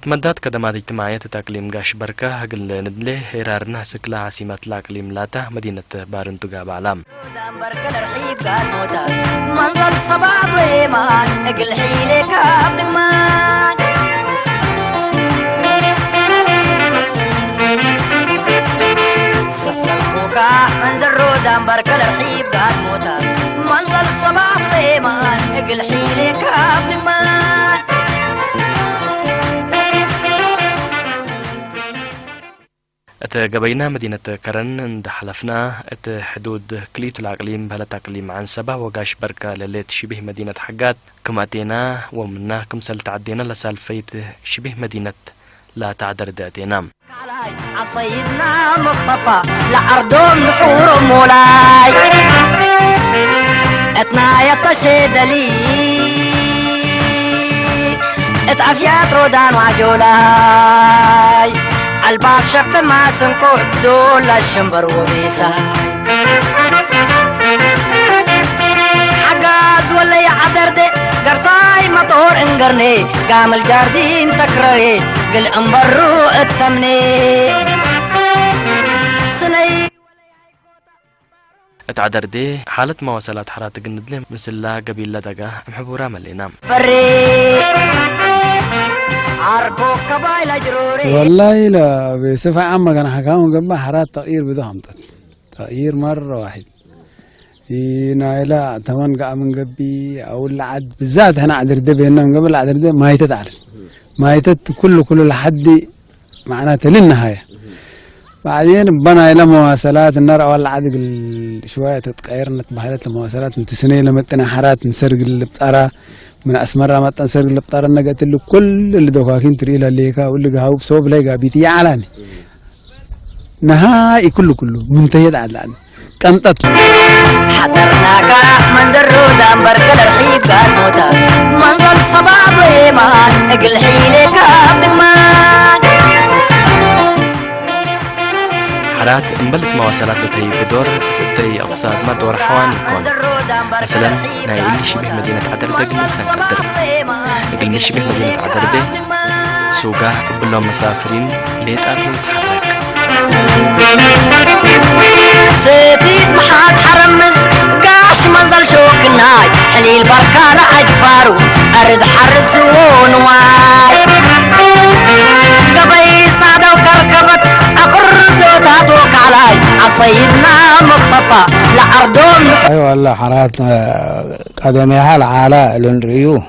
أتمدات كدمات اجتماعية تقليم قاش بركة هقل ندله هيرارنا سكلا عاصمة الأقليم لاتا مدينة بارنتوغا بعلام منظر صباط ويمان اقل حيلك عبدمان سفل الخوكا منظر رودان بركة الرحيب قاد موتا منظر صباط ويمان اقل حيلك عبدمان اتقبينا مدينة كرن اندحلفنا حدود كليت الأقليم بهلا تقليم عن سبا وقاش بركة لليت شبه مدينة حقات كما اتينا ومنا كمسل تعدينا لسالفيت شبه مدينة لا تعدر داتينا عصيدنا مصطفى لأرضهم نحور مولاي اتنا يطشد لي اتعفيات رودان وعجولاي الباب شق ما سنقود دول الشمبر وبيساي حقاز ولا يعذر دي قرصاي مطور انقرني قام الجاردين تكرري قل انبرو التمني سني اتعذر دي حالة مواصلات حرات قندلي مثل لا قبيل لدقا محبورا ملينا والله لا بصفة عامة كان حكاهم قبل حرات تغيير بدهم تغيير مرة واحد نايلا تمن قام من قبي أو العد بالذات هنا عدر دبي هنا من قبل عدر دبي ما يتتعرف ما يتت كل لحد معناته للنهاية بعدين بنا إلى مواصلات النار أول عدق شوية تتغيرنا بحالات المواصلات من تسنين لما تنا حرات نسرق اللي بتقرا من أسمرة ما تنسرق اللي بتقرا نقت له كل اللي دوكاكين تريلا ليكا واللي جاوب صوب ليكا بيتي علاني نهائي كله منتهي عدلان كنتت حضرناك منظر رودان بركة الرحيب قال موتا منظر صباب ويمان اقل حيلك عبدمان حرات انبلت مواصلات لتهي بدور تبدأي اقتصاد ما دور حوان يكون مثلا نايل شبه مدينة عدردة قلنسان قدر قلنا شبه مدينة عدردة سوقا قبلوا مسافرين ليت اكل تحرك سيديد محاد حرمز قاش منزل شوكناي حليل بركة لعجفارو ارد حرزون واي قبي صعدة وكركبت اقردو تاتوك علاي عصيدنا مصطفى لعردهم ايوه والله حرات قدميها العالاء لنريو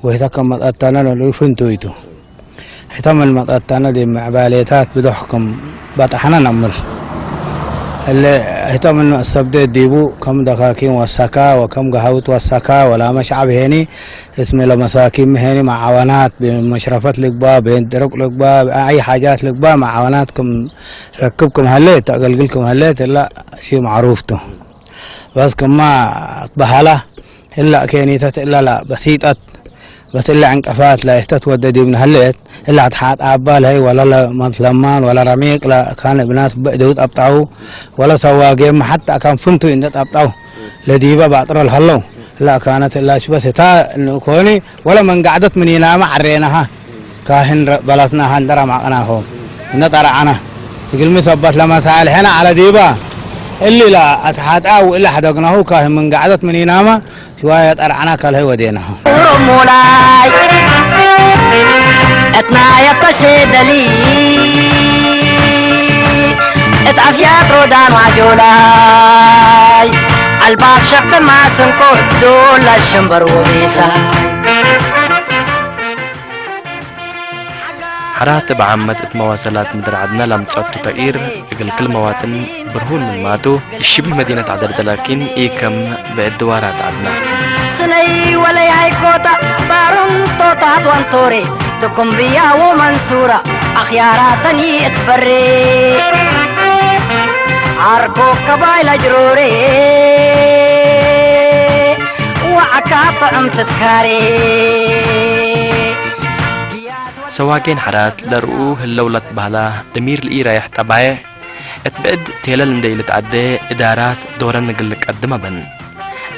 ويتكم مطأتنا لنريو فنتويتو حتم المطأتنا دي معباليتات بدحكم بطحنا نمر اللي هتم السبدة ديبو كم دكاكين والسكا وكم قهوت والسكا ولا مشعب هني اسمه لمساكين هني مع عوانات بمشرفات لقبا بين درق لقبا اي حاجات لقبا مع عواناتكم ركبكم هليت اقلقلكم هليت لا شيء معروفته بس كما بحاله الا كينيتت الا لا بسيطت بس إلا عنقفات لا يتتودد من هليت إلا تحات عبال هي ولا لا مطلمان ولا رميق لا كان ابنات بدود أبطعوا ولا سواقين حتى كان فنتو إن أبطعوا لديبا بعطر الهلو لا كانت إلا شبه تا نكوني ولا من قعدت من ينام عرينها كاهن بلسنا هندرا معنا نطر عنه يقول مثبت لما سأل هنا على ديبا اللي لا أتحات أو إلا حدقناه كاهن من قعدت من ينام شوية أرعنا كله ودينه. مولاي اتنا يطشد لي اتعفيات رودان وعجولاي الباب شق ما سنقود دول الشمبر وبيساي حرات بعمت مواصلات مدر عدنا لم تصدت تغيير اقل كل مواتن برهون من ماتو الشبه مدينة عدرد لكن ايكم بعدوارات عدنا سني ولا يعيكوتا بارون توتات وانتوري تكم بيا ومنصورة اخياراتني اتفري عركو كبايل جروري وعكاط امتتكاري سواكين حرات لرؤوه اللولة بهلا دمير الإيرايح تبعي اتبعد تيلال نديلة عدي إدارات دورا نقلك قدما بن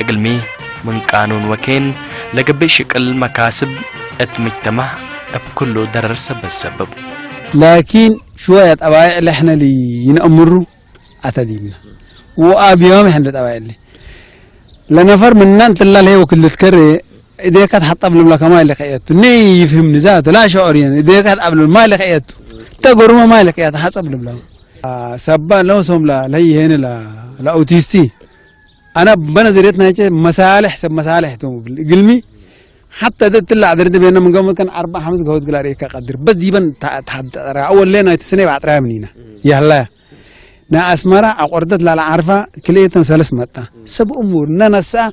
اقلمي من قانون وكين لقبي شكل مكاسب اتمجتمع بكله درر السبب لكن شوية أبايع اللي احنا اللي ينأمروا أتديمنا وأبيهم احنا الأبايع اللي لنفر من أنت الله له وكل تكرر إذا كانت حط قبل الملك ما لك إياته ني يفهم ذاته لا شعور يعني إذا كانت قبل ما لك إياته تقول ما لك إياته حسب الملك سبان لو سوم لا هي هنا لا أوتيستي أنا بنظريتنا هيك مصالح سب مصالح توم قلمي حتى ده طلع درد بيننا من قبل كان 4-5 جهود قلاري كقدر بس ديبن أول لنا السنة بعد رامنينا يلا نا أسمرة أقردت لا عارفة كليتنا سلس متى سب أمور ننسى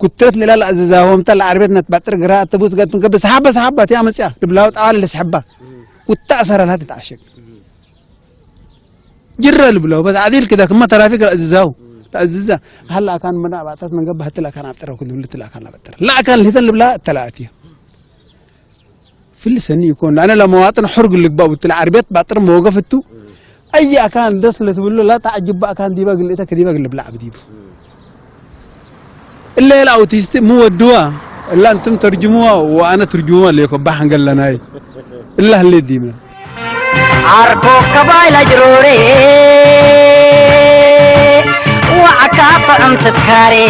كترت لي لا العزازهم تلا عربتنا تبتر قراءة تبوس قد من سحبة يا مسيا تبلاو تعال اللي سحبة وتأثر لها تتعشق جرى البلاو بس عديل كذا كم ترافيق العزازهم العزازة هلا كان منا بعتت من قبل هتلا كان عبتر وكل لا كان بتر لا كان اللي تل بلا تلاتيه في السنة يكون أنا لما مواطن حرق اللي بقى وتلا عربيت بعتر موقفته أي أكان دسلة تقول له لا تعجب بقى كان ديبا قلت كديبا قل بلا بديبه إلا لا أوتيست مو الدواء إلا أنتم ترجموها وأنا ترجموها اللي يكون بحن قال لنا هاي إلا اللي ديمنا عركو قبايل جروري وعكاط عم تذكاري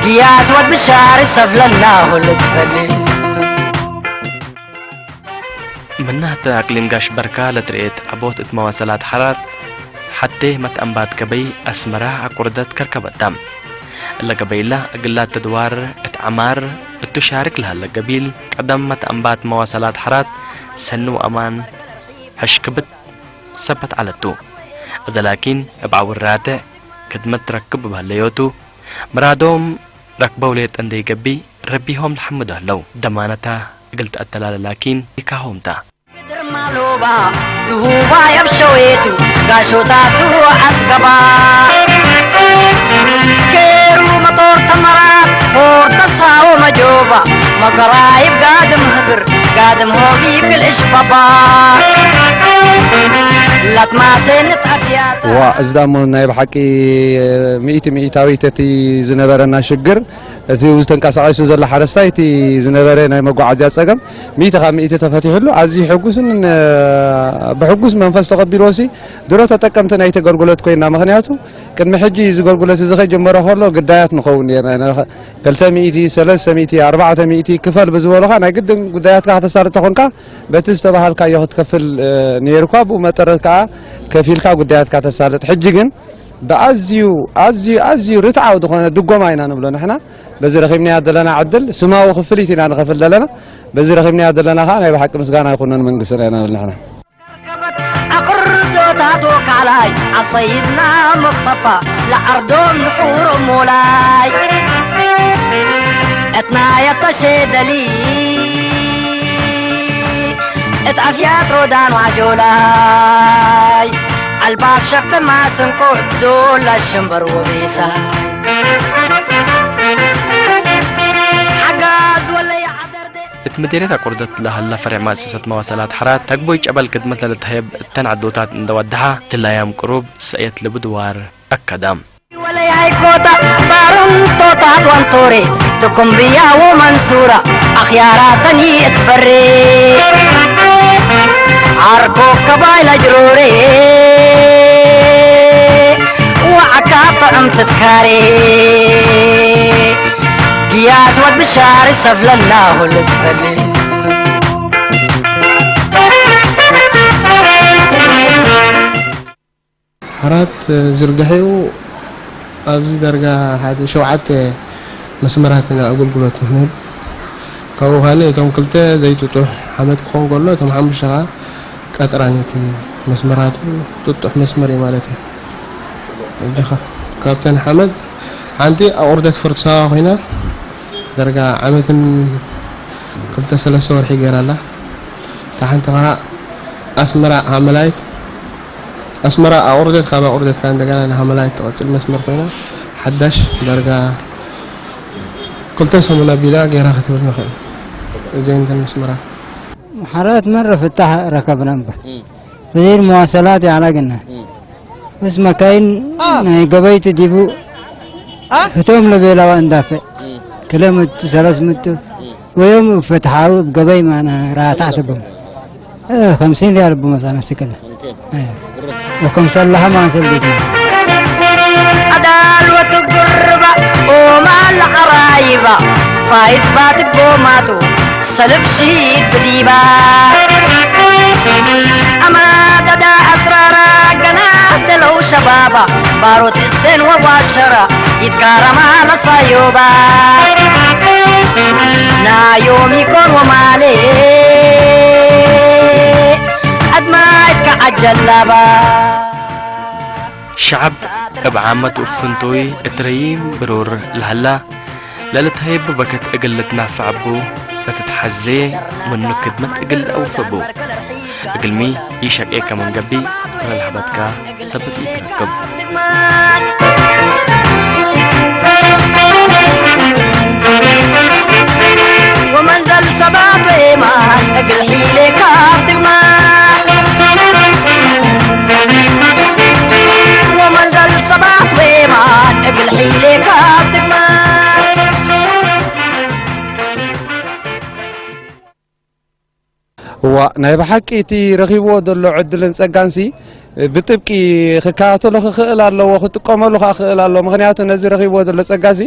قياس ود بشار سفل الله اللي تفلي منها أقليم قاش بركة لتريت عبوت مواصلات حرات حتى متأنبات كبي أسمرة عقردت كركبة دم اللقبيلة أقلات تدوار اتعمار تشارك لها اللقبيل قدم متأنبات مواصلات حرات سنو أمان هشكبت سبت على التو إذا لكن بعور راتع كدمت ركب بهالليوتو مرادوم ركبوا ليت أندي قبي ربيهم الحمد لله دمانتها قلت أتلال لكن يكاهم تا مالوبا تهوبا يبشويتو قاشوتاتو عسقبا كيرو مطور تمرات فور تصاو مجوبا مقرايب قادم هبر قادم هوبي بالإشبابا لا تماسين تعفياتا وأزدامو نايب حكي مئتاوي تتي زنبرنا شجر أتي وزتنقاسعيسو زل حرستايتي زنبرنا مقعديا صقم مئة تفتح له عزي حقوسن بحقوس منفس تقبلوسي درو تطقمت ناي تغرغلت كوينا مخنياتو قدم حجي زغرغلت زخي جمره خلو قدايات نخون يرنا 300 400 كفل بزولخا ناي قدن قدايات كا تسارت تخونكا بتستبحال كا ياخد كفل نيركاب ومطركا كفيلكا قدايات كا تسارت حجي جن بأزيو رتعة ودخلنا دقوا معنا نبلون إحنا بزي رخيمني هذا لنا عدل سماو خفليتنا نخفل لنا بزي رخيمني هذا لنا خان يبقى حق مسجانا يكوننا من قصرنا ولا إحنا أقردو تادوك علي عصيدنا مصطفى لأرضهم نحور مولاي اتنا يتشيد لي اتعفيات رودان وعجولاي الباب شفت ما سنقو دول الشمبر وبيسا حقاز ولا يعدر دي اتمديريتا قردت لها فرع مؤسسة مواصلات حرات تقبويج قبل قدمة للتهيب التنعدوتات اندودها تلا يام قروب سأيت لبدوار أكدام ولا يعيكوتا بارون توتا دوانتوري تكم بيا ومنصورة أخياراتني اتفري عركو قبايل جروري وعكاط عم تذكاري قياس ود بشار سفل الله اللي تفلي حرات زرقحيو أبزي درجة هذا شوعات مسمراتنا أقول قلت هنب كاو هاني توم كلته زيتو تو حمد كون قلو توم حمد شغا كاترانيتي مسمراتو تطح مسمري مالتي جخا كابتن حمد عندي أوردت فرصة هنا درجة عمت كلته 3 ورحي غير الله تحنتها أسمرا عملايت أسمرا أوردت خابا أوردت كان دقانا أنا عملايت تغطي المسمر هنا 11 درجة كلته سمنا بلا غير أخذ المخل زين المسمرة حارات مرة فتح ركبنا زي المواصلات على قلنا بس مكاين قبيت ديبو فتوم لبيلا واندافع كلمة 300 ويوم فتحوا بقبي معنا راتعت بهم 50 ريال بمثلا سكنه وكم صلها ما سلدنا عدال وتقربا وما العرايبا فايت باتك بوماتو سلف شيد بديبا أما ددا أسرارا قناة دلو شبابا باروت السن وباشرة يتكارم على صيوبا نا يوم يكون ومالي أدمايتك عجلبا شعب أبعامة أفنتوي اتريم برور لهلا لالتهيب بكت أقلتنا فعبو فتتحزي من نكدمت أقل أو فبو أقلمي يشك إيكا من قبي فالحبتك سبت يكركب ومنزل سبات وإيمان أقل حيلي كافتقمان ومنزل سبات وإيمان أقل حيلي كافتقمان هو ناي بحكي تي رخيبو دلو عدلن ጸጋንሲ بتبكي خكاتلو خخل الله وختقملو خخل الله مخنياتو نزي رخيبو دلو ጸጋሲ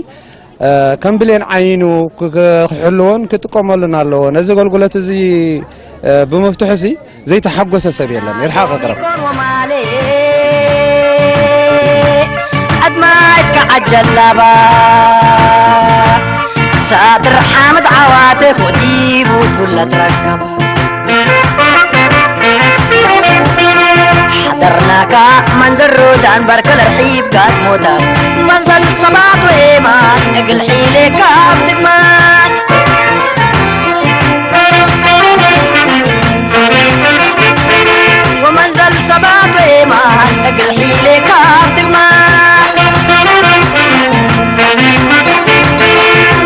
كم بلين عينو كحلون كتقملنا الله نزي قلقلت زي بمفتوحسي زي تحقس سبيلا يرحق قرب أدمايتك عجلبا ساتر حامد عواتف وديبو تلا تركب حضرناك منزل رودان بركل رحيب قاد موتا منزل صباط وإيمان اقل حيلي كاب تقمان ومنزل صباط وإيمان اقل حيلي كاب تقمان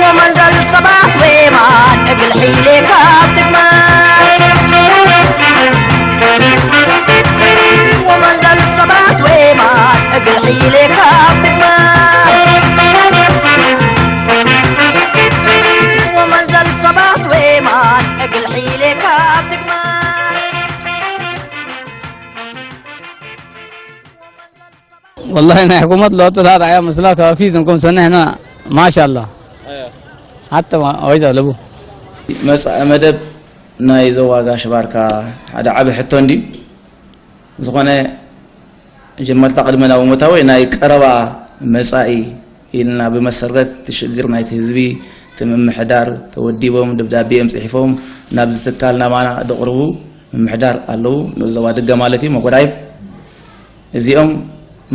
ومنزل صباط وإيمان اقل حيلي كاب تقمان ومنزل صباط وإيمان اقل حيلي كاب تقمان ومنزل صباط وإيمان اقل حيلي كاب تقمان والله انا حكومة لو تلات عيا مسلاك في زنكم سنة هنا ما شاء الله حتى ما ويدا لبو مدب ناي زواج شباركا هذا عبد حتوندي زخانة جمال تقدمنا ومتوي ناي قربا مسائي إلنا بمسرات تشجر ناي تهزبي تمم محدار توديبهم دبدابي امسحفهم نابز تكالنا معنا دقربو من محدار قالوا نزواج الجمالتي مقرايب زيهم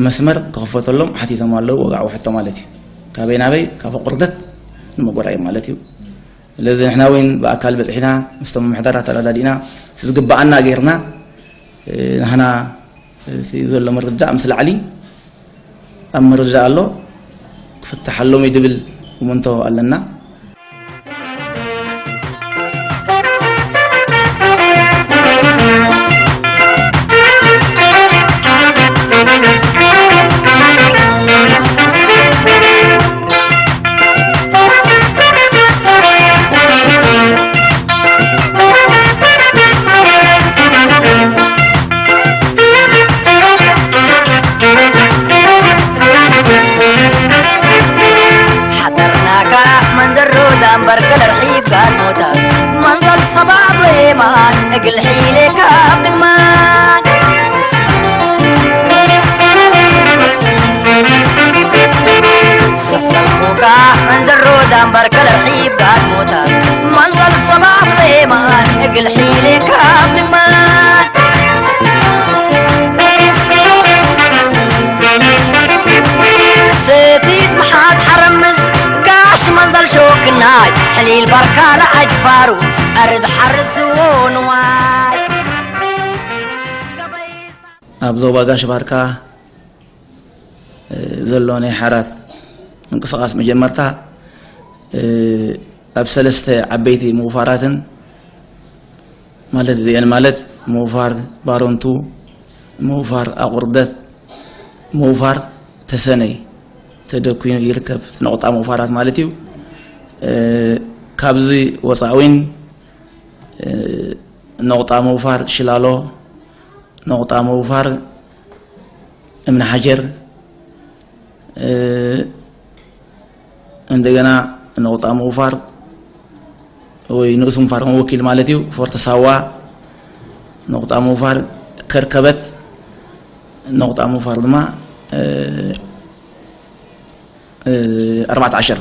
مسمر كفوت لهم حتى تمالو وقعوا حتى مالتي كابين أبي كفقردت مقرايب مالتي لذا إحنا وين بأكل بتحنا مستوى محدارات على دينا تسقب عنا غيرنا هنا في ذل مرجع مثل علي أم مرجع الله فتح لهم يدبل ومنتهى لنا بركل رحيب قال موتا منزل صباط وإيمان اقل حيلي كاب تقمان سفر الفوقا منزل رودان بركل رحيب قال موتا منزل صباط وإيمان اقل حيلي كاب تقمان ستيت محاد حرمز قاش منزل شوكناي حليل بركة لأجفارو أرد حرسون واي أبزو باقاش بركة زلوني حرات انقصاص مجمرتا أبسلست عبيتي موفاراتن مالت ذيان مالت موفار بارونتو موفار أقردت موفار تسني تدكوين يركب نقطة موفارات مالتيو كابزي وصاوين نقطة موفار شلالو نقطة موفار من حجر عندنا نقطة موفار وينقص موفار وكيل مالتيو فورت سوا نقطة موفار كركبت نقطة موفار ما 14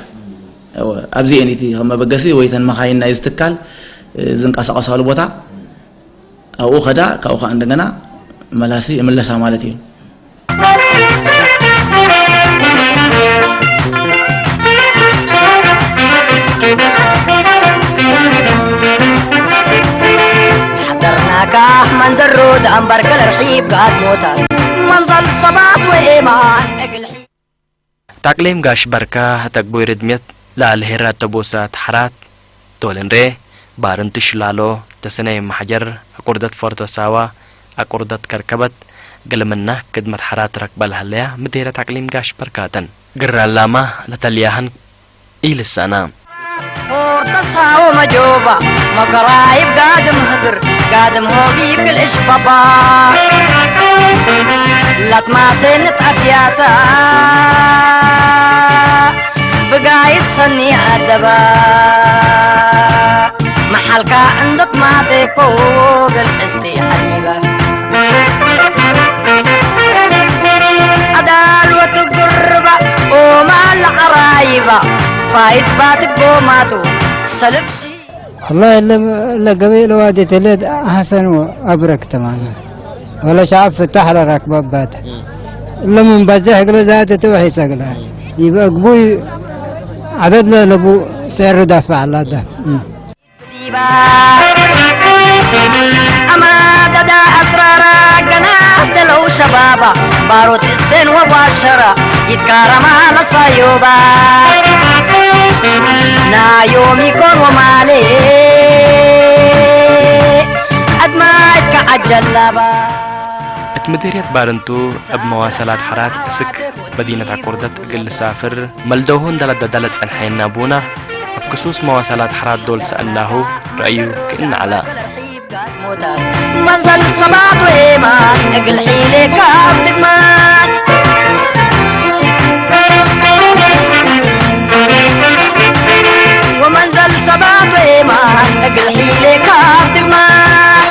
أبزي أنيتي هم بقسي ويتن مخاين يستكال زنقاس قصالو بوتا أو خدا كأو عندنا ملاسي ملسا مالتي حضرناك منظر رود أنبر كل رحيب قاد موتا منظر صبات وإيمان تقليم قاش بركة تقبوي ردميت لا الهيرات تبوسات حرات دولن ري بارنتش لالو تسني محجر أقردت فورتو ساوا أقردت كركبت قلمنا كدمت حرات ركبال هليا مديرة تقليم قاش بركاتن قرر اللاما لتلياهن إيل السنة فورتو ساوا مجوبة مقرايب قادم هدر قادم هو بيبقى الإشبابا لا تماسنت أفياتا بقاي الصني عدبا محلك عندك ما تفوق الحستي حبيبة عدال وتقربة وما العرايبة فايت باتك بوماتو سلف شي والله إلا قبيل وادي تلد أحسن وأبرك تماما ولا شعب فتح لك بابات إلا من بزح قلو ذات توحي سقلها يبقى قبوي عدد له لبو سعر دافع الله ده أما ددا أسرارا قناة لو شبابا باروت استن وباشرة يتكارم على صيوبا نا يوم يكون ومالي أدماك كعجل لبا مديرية بارنتو اب مواصلات حرات اسك مدينة عقردت قل سافر ملدوهن دلت سنحينا بونا بكسوس مواصلات حرات دول سألناه رأيه كأن على منزل صباط وإيمان اقل حيلي كاف تقمان ومنزل صباط وإيمان اقل حيلي كاف تقمان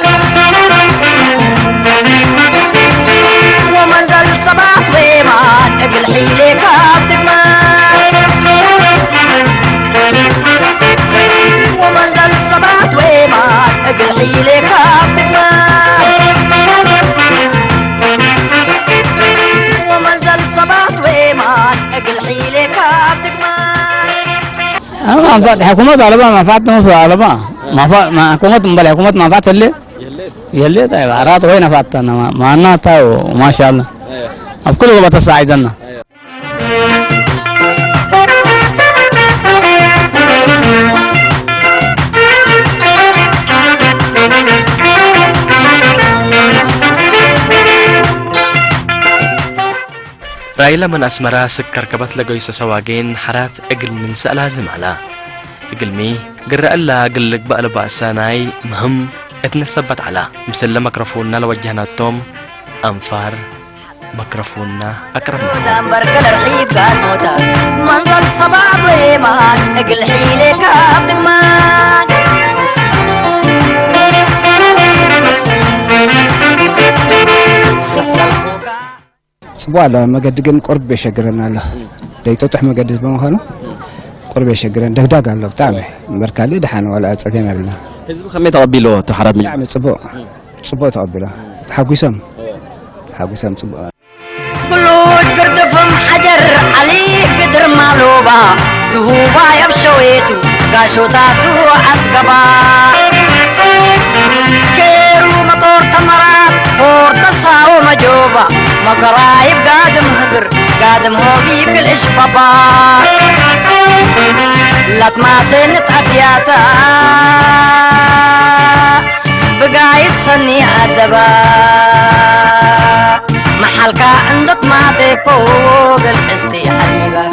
ومنزل صباط وإيمان اقل حيلي كاف تقمان ومنزل صباط وإيمان اقل حيلي كاف تقمان ومنزل صباط وإيمان اقل حيلي كاف تقمان ما فات حكومة على ما فات نص على ما فات ما حكومة مبالي حكومة ما فات يلي طيب عرات وين فاتنا ما أنا تاو ما شاء الله أفكله بتساعدنا رايلا من أسمرا سكر كبت لقيس سواقين حرات أقل من سألها زمعلا أقل مي قرأ الله أقل لك بقى لبأساناي مهم اتنسبت على مسل ميكروفوننا لوجهنا التوم أنفار ميكروفوننا أكرمنا بركة الرحيب قال موتا منظل صباط وإيمان اقل حيلي كاف تقمان صبوا على مقدقن قرب يشجرنا له ديتوتح مقدس بمخانو قرب يشجرنا دغدغ الله بتاعه مركالي دحان ولا أتسكينا لنا حزب خمي تقبله تحرد من نعم صبوا تقبله تحاكيسم صبوا قلوج قردفم حجر علي قدر مالوبا تهوبا يبشويتو قاشوتاتو عسقبا كيرو مطور تمرات فور تساو مجوبا مقرايب قادم هو بيبقى الاشبابا لا تماسنت أفياتا بقاي الصني عدبا محلك عندك ما تفوق الحستي حبيبة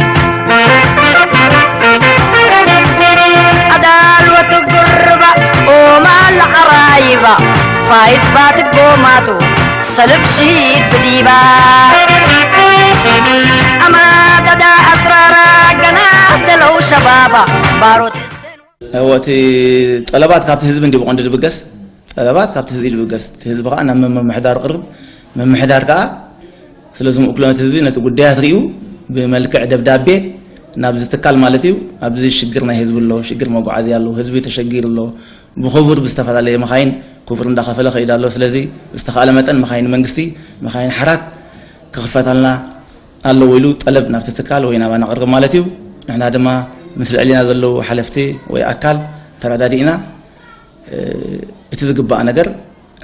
فايت باتك بوماتو سلف شيد بديبا أما تدا أسرارا قناة دلو شبابا باروت وقتي طلبات كابت حزب ندي بقند دبقس طلبات كابت حزب دبقس حزب بقى أنا من محدار قرب من محدار كا سلازم أكلمة حزبي نتقديها تريو بملكع دبدابي نابز تكال مالتيو أبزي شجرنا حزب الله شجر موقع عزي الله حزبي تشجير الله بخبر بستفاد عليه مخاين كفر ندخل فلا خير الله سلازي استخال متن مخاين منجستي مخاين حرات كخفت لنا الله ويلو طلب نفت تكال وينا بنا قرب مالتيو نحن هذا ما مثل علينا ذلو حلفتي ويأكل تردادينا اتزق بقى نجر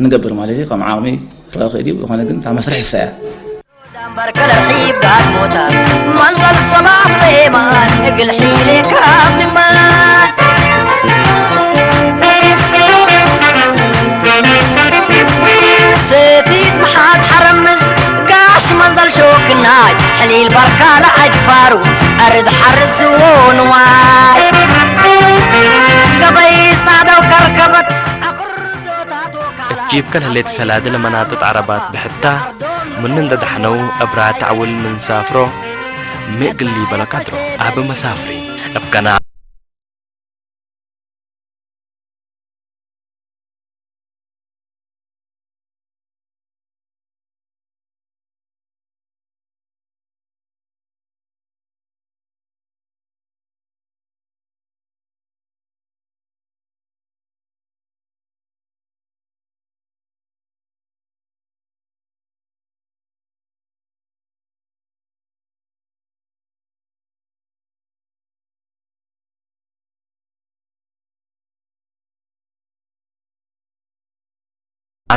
نقبر مالتي قام عامي فاخدي وخنا كنت عم مسرح الساعة برك الحيب قاعد موتا منزل الصباح بيمان اقل حيلي كاب دمان سيتيت محاد حرمز قاش منزل شوكناي حليل بركة لأجفارو أرد حرز ونواي قبي صعدة وكركبت جيب كان هليت سلادة لمناطق عربات بحتى من دحنو أبرع تعول من سافرو مقلي بلا قدرو أب مسافري أبقنا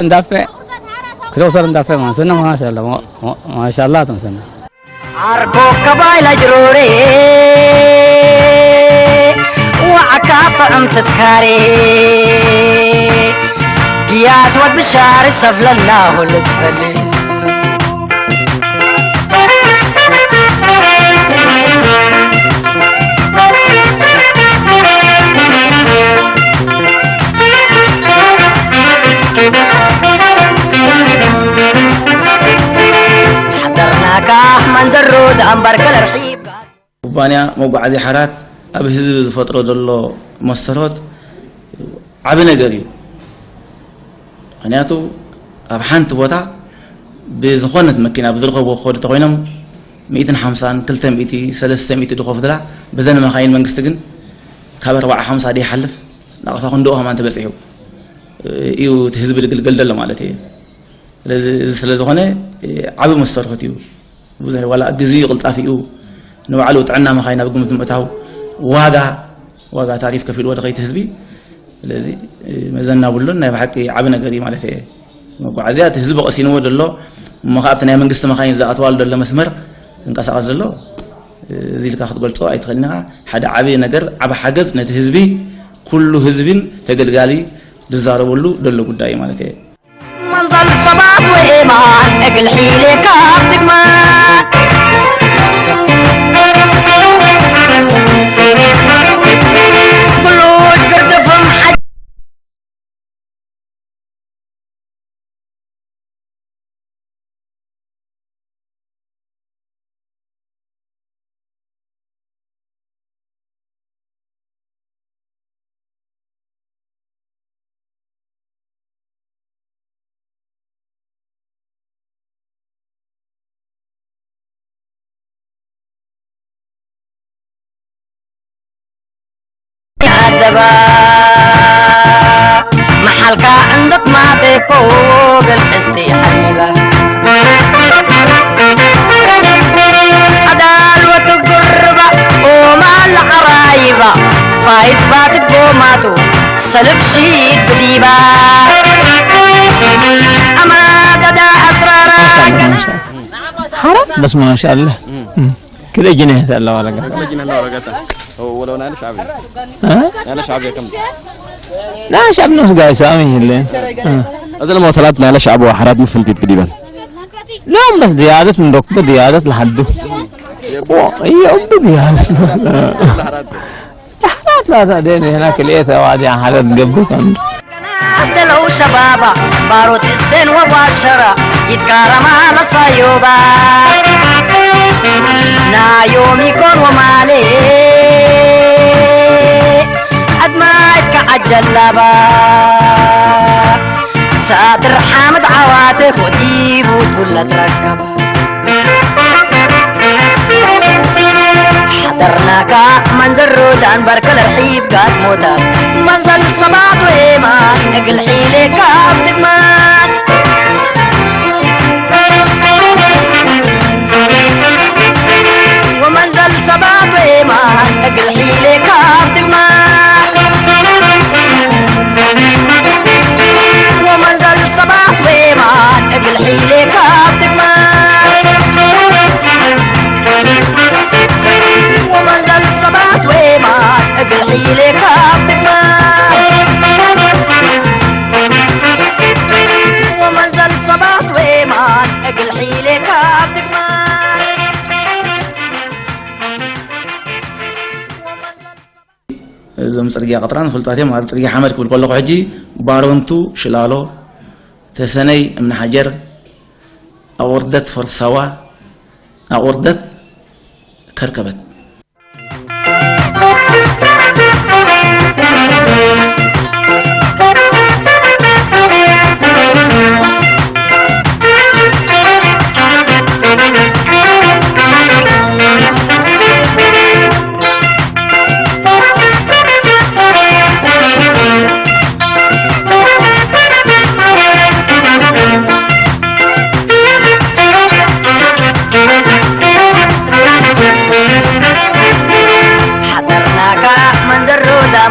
ندافع كده وصل ندافع ما سنة ما شاء الله ما شاء الله تنسنا عركو كبايل جروري وعكاب طعم تذكاري قياس ود بشار السفل الله اللي تفلي منزرود أمبر كل رحيب وبانيا موقع عزي حارات أبي حزب فترة دلو مسرات عبنا قريب أنياتو أبحانت بوتا بزخونة مكينة بزرقة وخود تقوينم 150 كلتا 200 300 200 دخوف دلع بزنا ما خاين منقستقن كابر 4 دي حلف نقفا خندوها ما انت بسيحو إيو تحزب القلقل دلو مالتي سلازخونة عبي مسترخت يو بزح ولا أجزي قلت أفيو نوعلو تعنا ما خاينا بقوم تمتعو واقع تعريف كفيل ولا غيت حزبي الذي مزنا بقولنا بحكي عبنا قريب مالته موقع عزيات حزب قصين ود الله ما خافتنا من قست ما خاين زعت والد ولا مسمر انقص عز الله ذي اللي كاخذ قلت أي تخلينا حدا عبي نجر عب حجز نت حزبي كل حزب تقلقالي دزارو بقوله دلو قداي مالته منزل صباح وإيمان اقل حيلي كافتك مان قلوج قردفهم حد محلك عندك ما تفوق الاستحالة عدال وتقربة وما القرايبة فايت باتك بوماتو سلف شيد بديبة أما تدا أسرارا حرام بس ما شاء الله كل جنيه الله ولا كل جنيه الله ولا ولو أنا شعبي أنا شعبي كم لا شعب نص قاعد سامي اللي أزل مواصلاتنا لا شعب وحرات مفنتيت بديبان لا بس ديادة من ركبة ديادة لحد هي أم ديادة الحرات لا تدين هناك الإيثة وادي عن حالات قبل كم لو دلو شبابا باروت استن وباشرة يتكرم على صيوبا نا يوم يكون ومالي أدمايتك عجلبا ساتر حامد عواتك وديبو تلا تركب حضرناك منزل رودان بركل الحيب قاد موتات منزل صبات وإيمان نقل حيلي كاف تقمان ومنزل صبات وإيمان نقل حيلي كاف تقمان ومنزل صبات وإيمان نقل حيلي كاف تقمان ومنزل صبات وإيمان نقل حيلي كاف تقمان ومنزل صبات وإيمان نقل حيلي كاف تقمان زم صريا قطران فلطاتي مال صريا حمد كل كل حجي بارونتو شلالو تسني من حجر أوردت فرصوا أوردت كركبت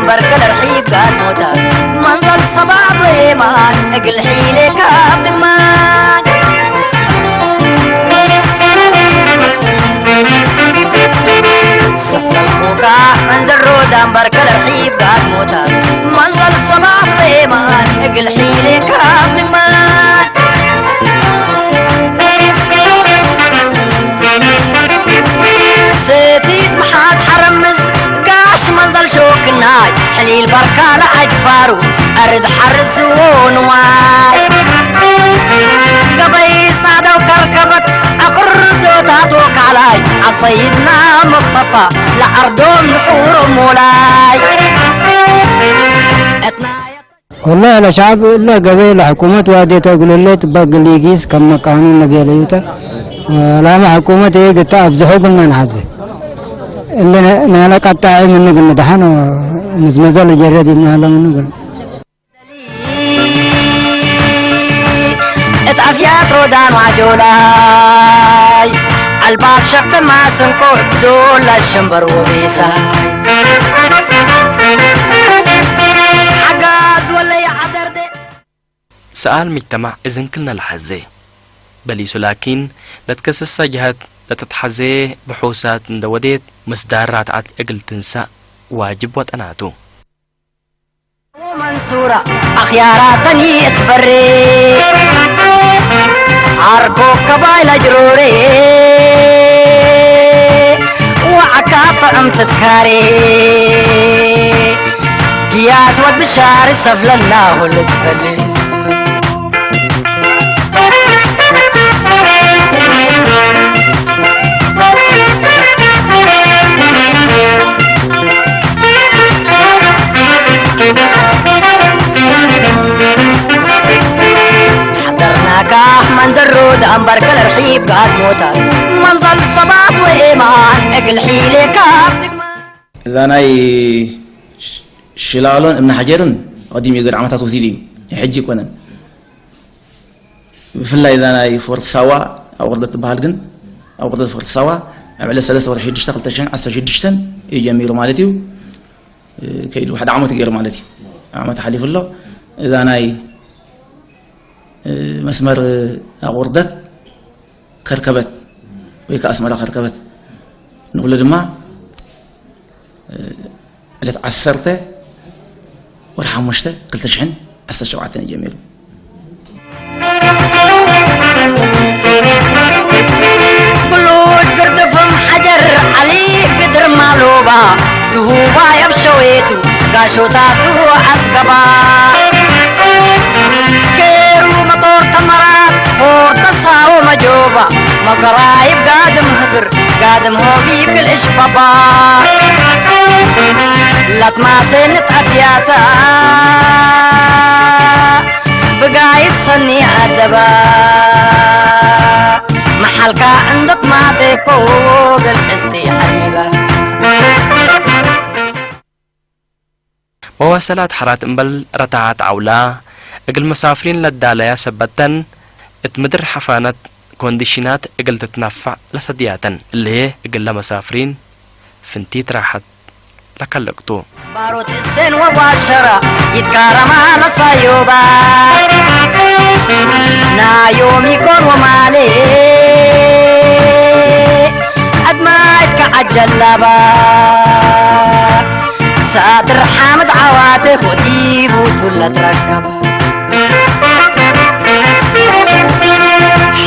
بركل الحيب قال موتا منزل صباط وإيمان نقل حيلي كاف تقمان سفر الفوكا منزل رودان بركل الحيب قال موتا منزل صباط وإيمان نقل حيلي كاف تقمان ستيت محاد حرمز منزل شوك الناي حليل بركة لأجفارو أرد حرزون واي قبي صعدة وكركبت أقردو تاتوك علاي عصيدنا مصطفى لأردوم نحور مولاي والله لا شعب لا قبيل حكومة واديتا يقول الله تبقى ليجيس كما قانون النبي عليوتا لا ما حكومة هي قلت أبزحوا قلنا نحزي اللي نالا قطع منه قلنا دحانو مزمزة لجرد نالا منه قلنا اتعفيات رودان وعجولاي الباب شفت ما سنكو دولا الشمبر وبيساي حقاز ولا يعذر دي سؤال مجتمع إذن كنا الحزي بليسو لكن لتكسس جهات لتتحزي بحوسات ندوديت مصدارات عد اقل تنسى واجب وطناتو منصورة أخياراتني اتفري عركو قبايل جروري وعكاط عم تذكاري قياس وبشار سفل الله اللي تفلي منزل رود أمبر كل رحيب قاد موتات منزل صباط وإيمان اقل حيلي كاف إذا ناي شلالون ابن حجرن قديم يقول عمتات وثيلي يحجي كونن بفلا إذا ناي فرط سوا أو غردت بهالجن أو غردت فرط سوا على سلسة ورح يشتغل تشان عسى جدشتن يجي أمير مالتي كيد واحد عمت غير مالتي عمت حليف الله إذا ناي مسمر أوردت كركبت ويك أسمر كركبت نقول لما اللي تعسرته ورحمشته قلت شحن عسى شوعتني جميل بلوج قردفم حجر علي قدر مالوبا تهوبا يبشويتو قاشو تاتو عسقبا قرايب قادم هبر قادم هو بيبكل إش بابا لا تماسنت عفياتا بقاي الصني عدبا محلك عندك ما تكوب الحستي حبيبا مواصلات حرات امبل رتعات عولا اقل مسافرين للداليا سبتن اتمدر حفانات كونديشنات اقل تتنفع لصدياتن اللي هي اقل مسافرين فنتيت راحت لكلقتو باروت السن وباشرة يتكارم على صيوبة نا يوم يكون ومالي أدما يتكعجل لبا صادر حامد عواتف وديب وتولى تركب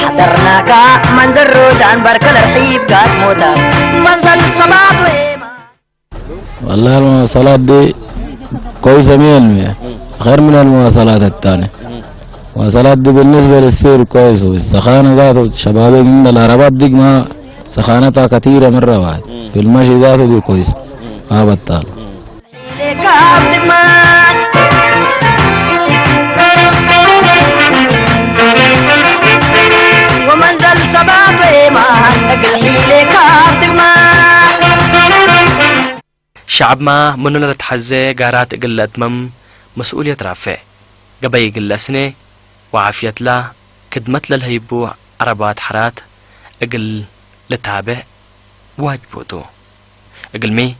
حضرناك منزل رودان بركة الرحيب قاد موتا منزل الصباط وإيمان والله المواصلات دي كويسة 100% خير من المواصلات الثانية. المواصلات دي بالنسبة للسير كويس والسخانة ذاته شبابي عند العربات دي ما سخانتها كثيرة مرة واحد في المشي ذاته دي كويس ما بطال. ومنزل سبات وإيمان أقل حيلي كافتك شعب ما منو لتحزي قارات اقل اتمم مسؤولية رافع قبي اقل اسني وعافية لا كدمت للهيبو عربات حرات اقل لتابع واجبوتو اقل مي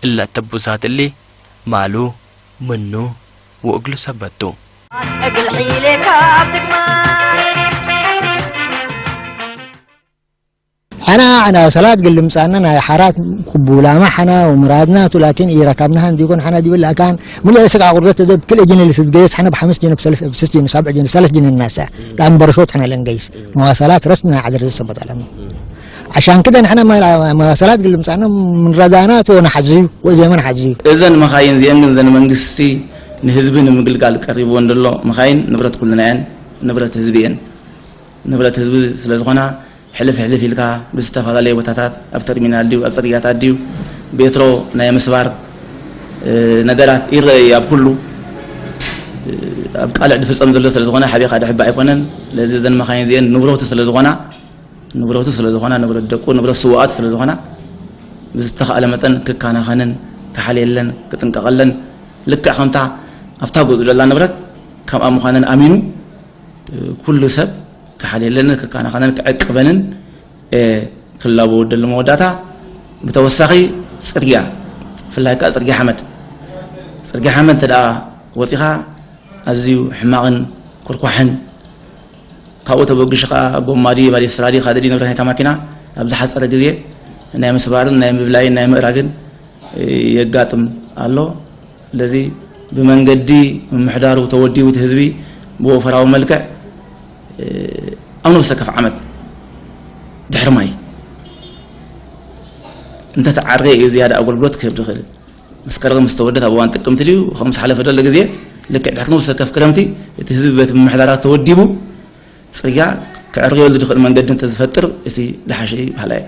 إلا التبوسات اللي مالو منو واقلو سبتو أقل حيلي كافتك أنا صلاة قل مسألنا حارات قبولا ما حنا ومرادنا لكن ركبناها ديكون حنا دي ولا كان من يسقع غرزة ده كل جن اللي في الجيش حنا بخمس جن بسس جن 7 جن 3 جن الناس لأن برشوت حنا لنجيس مواصلات رسمنا عدد السبت على عشان كده نحن مواصلات قل مسألنا من ردانات ونحجزيه وإذا ما نحجزيه إذن مخاين زين إذن منقستي نهزبين مقل قال قريب وندلو مخاين نبرت كلنا عين نبرت هزبين نبرت هزب سلزقنا حلف إلك بستفاد لي وتاتات أبتر من الديو أبتر ياتديو بيترو نايم سبار نقلات إيرغي أب كله أبقى على دفس أمد الله سلزقنا حبيقة أحب أيقونن لذن مخاين زين نبروت سلزقنا نبرة دكو نبرة سوات سلزقنا بستخ على متن ككانا خانن كحليلن كتنقلن لك خمتا أفتاقو الله نبرة كم أم خانن أمينو كل سب كحليلن ككانا خانن كعقبنن كلا بود الموداتا بتوسخي سريع في الله كسريع حمد تدا وثيقة أزيو حماغن كركوحن كاوتو بقشقة قوم مادي بعد السرادي خادري نبرة كماكينا أبز حسر جزية نايم سبارن نايم بلاين نايم راجن يقاتم الله الذي بمن قدي من محداره وتودي وتهذبي بوفراو ملكة أمنو سكف عمد دحرماي أنت تعرقي زيادة أقول بلوت كيف دخل مسكرة مستودة أبوان تكم تريو وخمس حلف دول جزية لك دحكنو سكف كلامتي تهذب بيت من محداره تودي بو صيا كعرقي اللي دخل من قد أنت تفتر إسي لحشي بحلاي